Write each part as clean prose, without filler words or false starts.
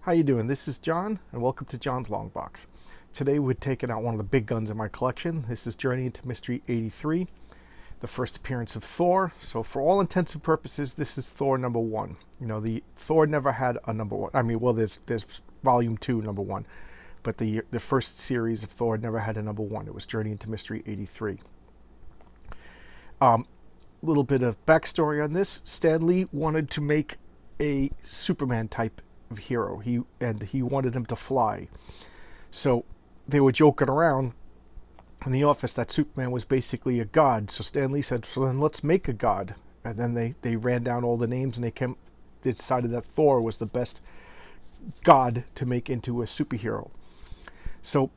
How you doing? This is John, and welcome to John's Long Box. Today we're taking out one of the big guns in my collection. This is Journey into Mystery 83, the first appearance of Thor. So for all intents and purposes, this is Thor number one. You know, the Thor never had a number one. I mean, well, there's volume 2, number one, but the first series of Thor never had a number one. It was Journey into Mystery 83. Little bit of backstory on this. Stan Lee wanted to make a Superman type of hero. He wanted him to fly. So they were joking around in the office that Superman was basically a god. So Stan Lee said, "So then let's make a god." And then they ran down all the names and they decided that Thor was the best god to make into a superhero. So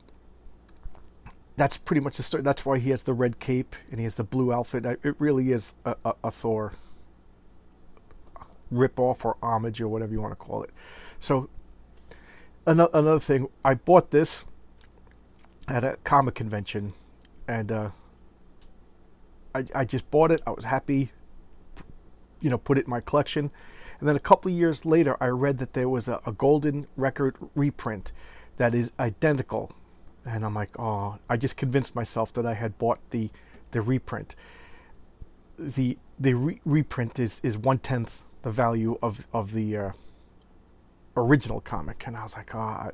that's pretty much the story. That's why he has the red cape and he has the blue outfit. It really is a Thor rip-off or homage or whatever you want to call it. So another thing, I bought this at a comic convention, and I just bought it. I was happy, put it in my collection. And then a couple of years later, I read that there was a golden record reprint that is identical. And I'm like, oh, I just convinced myself that I had bought the reprint. The reprint is 1/10 the value of the original comic. And I was like, oh,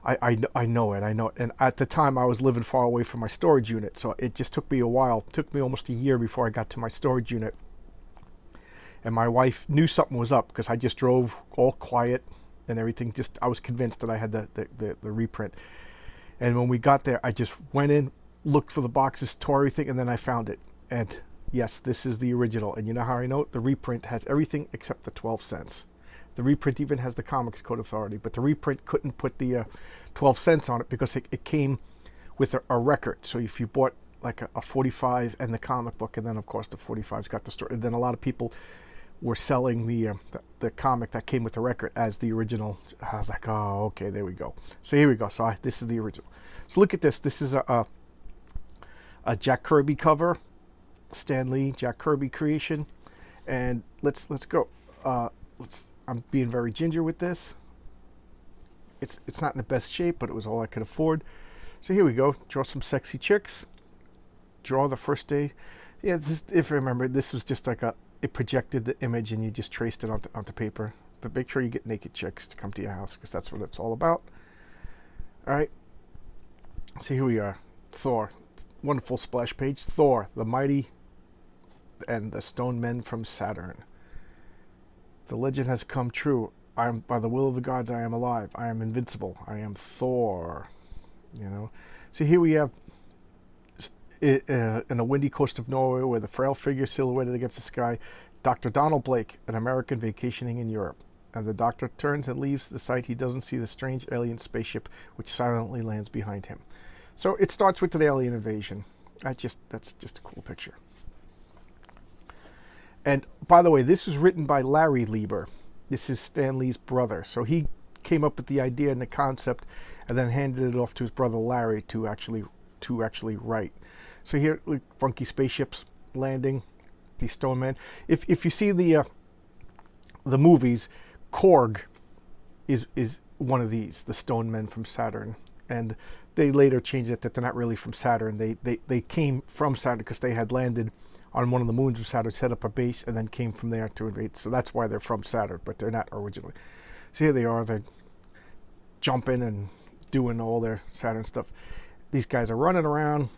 I know it. And at the time, I was living far away from my storage unit, so it just took me a while. It took me almost a year before I got to my storage unit. And my wife knew something was up because I just drove all quiet and everything. I was convinced that I had the reprint. And when we got there, I just went in, looked for the boxes, tore everything, and then I found it. And yes, this is the original. And you know how I know it? The reprint has everything except the 12 cents. The reprint even has the Comics Code Authority, but the reprint couldn't put the 12 cents on it because it came with a record. So if you bought like a 45 and the comic book, and then of course the 45's got the story, and then a lot of people were selling the comic that came with the record as the original. I was like, oh, okay, there we go. So here we go. So this is the original. So look at this. This is a Jack Kirby cover, Stan Lee, Jack Kirby creation, and let's go. I'm being very ginger with this. It's not in the best shape, but it was all I could afford. So here we go. Draw some sexy chicks. Draw the first day. Yeah, if I remember, this was just like it projected the image and you just traced it onto paper. But make sure you get naked chicks to come to your house because that's what it's all about. All right. So here we are. Thor. Wonderful splash page. Thor, the mighty and the stone men from Saturn. The legend has come true. I am, by the will of the gods, I am alive. I am invincible. I am Thor. So here we have in a windy coast of Norway where the frail figure silhouetted against the sky, Dr. Donald Blake, an American vacationing in Europe. And the doctor turns and leaves the site. He doesn't see the strange alien spaceship which silently lands behind him. So it starts with the alien invasion. That's just a cool picture. And by the way, this was written by Larry Lieber. This is Stan Lee's brother. So he came up with the idea and the concept and then handed it off to his brother Larry to actually write. So here, look, funky spaceships landing, these stone men. If you see the movies, Korg is one of these, the stone men from Saturn. And they later changed it that they're not really from Saturn. They came from Saturn because they had landed on one of the moons of Saturn, set up a base, and then came from there to invade. So that's why they're from Saturn, but they're not originally. So here they are. They're jumping and doing all their Saturn stuff. These guys are running around.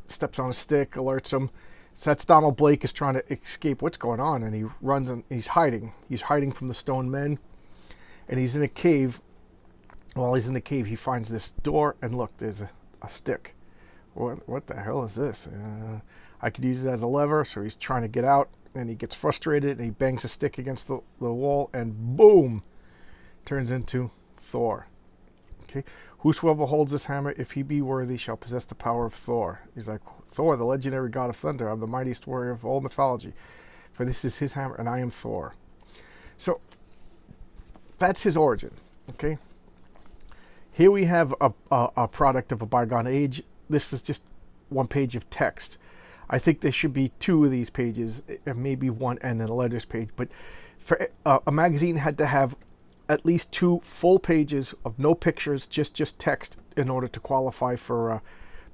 Steps on a stick, alerts him. So that's Donald Blake is trying to escape what's going on, and he runs and he's hiding. He's hiding from the stone men, and he's in a cave. While he's in the cave, he finds this door, and look, there's a stick. What the hell is this? I could use it as a lever, so he's trying to get out, and he gets frustrated, and he bangs a stick against the wall, and boom, turns into Thor. Okay, whosoever holds this hammer, if he be worthy, shall possess the power of Thor. He's like, Thor, the legendary god of thunder. I'm the mightiest warrior of all mythology. For this is his hammer, and I am Thor. So that's his origin. Okay. Here we have a product of a bygone age. This is just one page of text. I think there should be two of these pages, maybe one and then a letters page. But for a magazine had to have at least 2 full pages of no pictures, just text in order to qualify for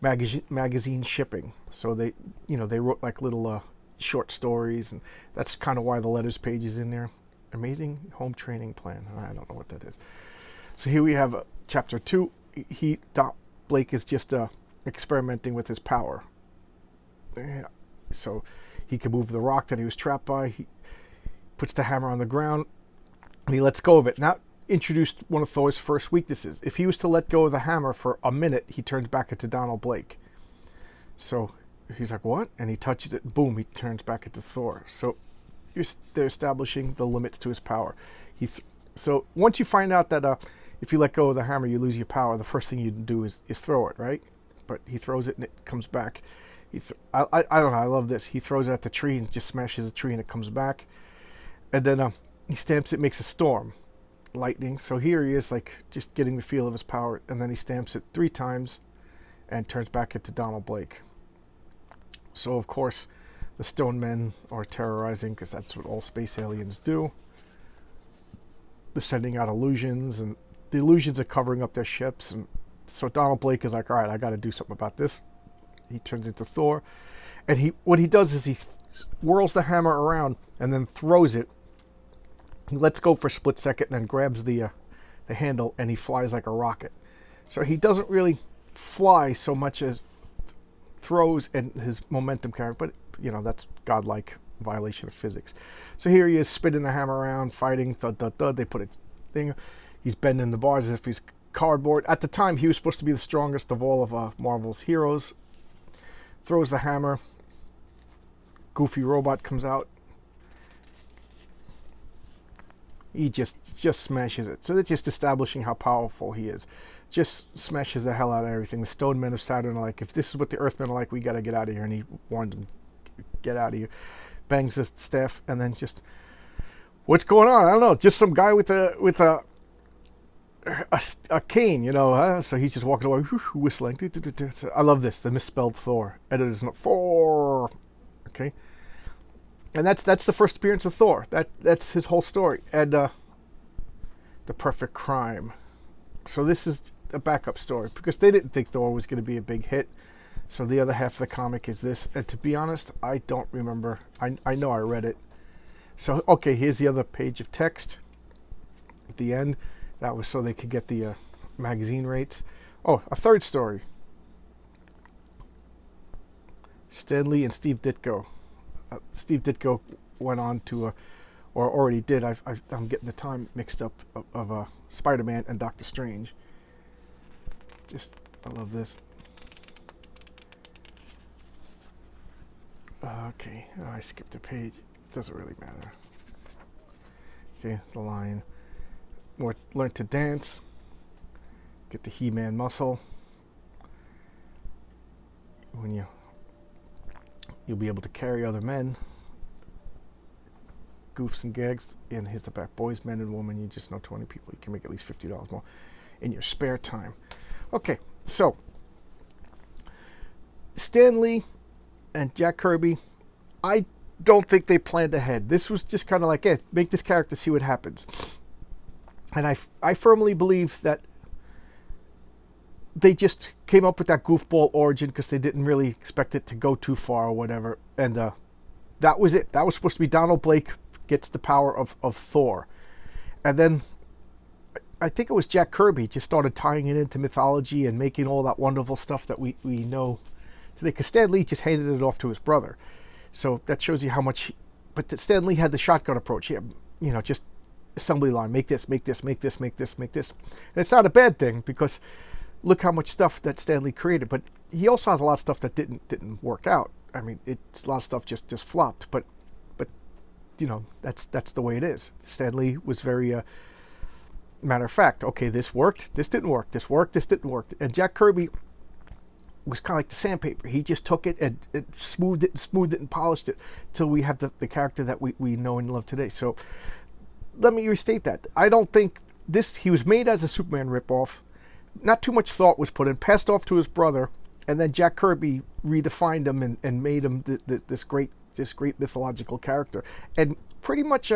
magazine shipping. So they, they wrote like little short stories, and that's kind of why the letters page is in there. Amazing home training plan. I don't know what that is. So here we have chapter 2. Blake is just experimenting with his power. Yeah. So he can move the rock that he was trapped by. He puts the hammer on the ground, and he lets go of it. Now introduced one of Thor's first weaknesses. If he was to let go of the hammer for a minute, he turns back into Donald Blake. So he's like, what? And he touches it, boom, he turns back into Thor. So they're establishing the limits to his power. So once you find out that if you let go of the hammer, you lose your power, the first thing you do is throw it, right? But he throws it and it comes back. I don't know, I love this. He throws it at the tree and just smashes the tree and it comes back. And then he stamps it, makes a storm. Lightning. So here he is, like, just getting the feel of his power. And then he stamps it 3 times and turns back into Donald Blake. So, of course, the stone men are terrorizing, because that's what all space aliens do. They're sending out illusions, and the illusions are covering up their ships. And so Donald Blake is like, all right, I got to do something about this. He turns into Thor. And what he does is he whirls the hammer around and then throws it. He lets go for a split second and then grabs the handle, and he flies like a rocket. So he doesn't really fly so much as throws and his momentum carry, but that's godlike violation of physics. So here he is spinning the hammer around, fighting, thud, thud, thud. They put a thing, he's bending the bars as if he's cardboard. At the time, he was supposed to be the strongest of all of Marvel's heroes. Throws the hammer. Goofy robot comes out. He just smashes it. So they're just establishing how powerful he is. Just smashes the hell out of everything. The stone men of Saturn are like, if this is what the Earthmen are like, we got to get out of here. And he warned them, get out of here. Bangs the staff, and then just, what's going on? I don't know. Just some guy with a cane, So he's just walking away, whistling. I love this. The misspelled Thor. Editor's note, Thor. Okay. And that's the first appearance of Thor. That's his whole story. And the perfect crime. So this is a backup story, because they didn't think Thor was going to be a big hit. So the other half of the comic is this. And to be honest, I don't remember. I know I read it. So, okay, here's the other page of text at the end. That was so they could get the magazine rates. Oh, a third story. Stan Lee and Steve Ditko. Steve Ditko went on to, or already did, I'm getting the time mixed up, of Spider-Man and Doctor Strange. I love this. Okay, I skipped a page. Doesn't really matter. Okay, the line. Learn to dance. Get the He-Man muscle. When you'll be able to carry other men. Goofs and gags. And here's the back. Boys, men, and women. You just know 20 people. You can make at least $50 more in your spare time. Okay, so Stan Lee and Jack Kirby, I don't think they planned ahead. This was just kind of like, hey, make this character, see what happens. And I firmly believe that they just came up with that goofball origin because they didn't really expect it to go too far or whatever. And that was it. That was supposed to be Donald Blake gets the power of Thor. And then I think it was Jack Kirby just started tying it into mythology and making all that wonderful stuff that we know today. Because Stan Lee just handed it off to his brother. So that shows you how much... But Stan Lee had the shotgun approach. He had, just assembly line. Make this, make this, make this, make this, make this. And it's not a bad thing, because look how much stuff that Stan Lee created. But he also has a lot of stuff that didn't work out. I mean, it's a lot of stuff just flopped. But that's the way it is. Stan Lee was very... matter of fact, okay, this worked, this didn't work, this worked, this didn't work. And Jack Kirby was kind of like the sandpaper. He just took it and smoothed it and polished it till we have the character that we know and love today. So let me restate that. I don't think he was made as a Superman ripoff. Not too much thought was put in, passed off to his brother, and then Jack Kirby redefined him and made him this great mythological character. And pretty much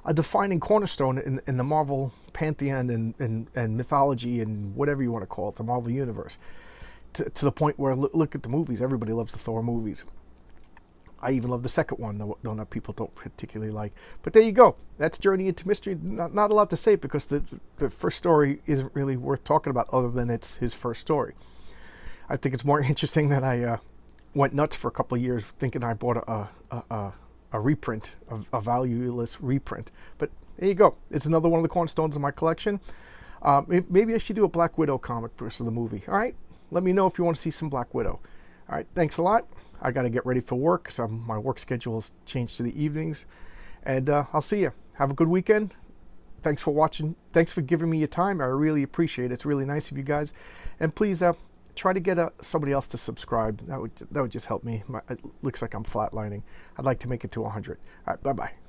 a defining cornerstone in the Marvel pantheon and mythology and whatever you want to call it, the Marvel universe. To the point where, look at the movies. Everybody loves the Thor movies. I even love the second one, though not people don't particularly like. But there you go. That's Journey into Mystery. Not a lot to say because the first story isn't really worth talking about other than it's his first story. I think it's more interesting that I went nuts for a couple of years thinking I bought a reprint, a valueless reprint. But there you go. It's another one of the cornerstones of my collection. Maybe I should do a Black Widow comic versus the movie. All right? Let me know if you want to see some Black Widow. All right, thanks a lot. I got to get ready for work because my work schedule has changed to the evenings. And I'll see you. Have a good weekend. Thanks for watching. Thanks for giving me your time. I really appreciate it. It's really nice of you guys. And please try to get somebody else to subscribe. That would just help me. It looks like I'm flatlining. I'd like to make it to 100. All right, bye-bye.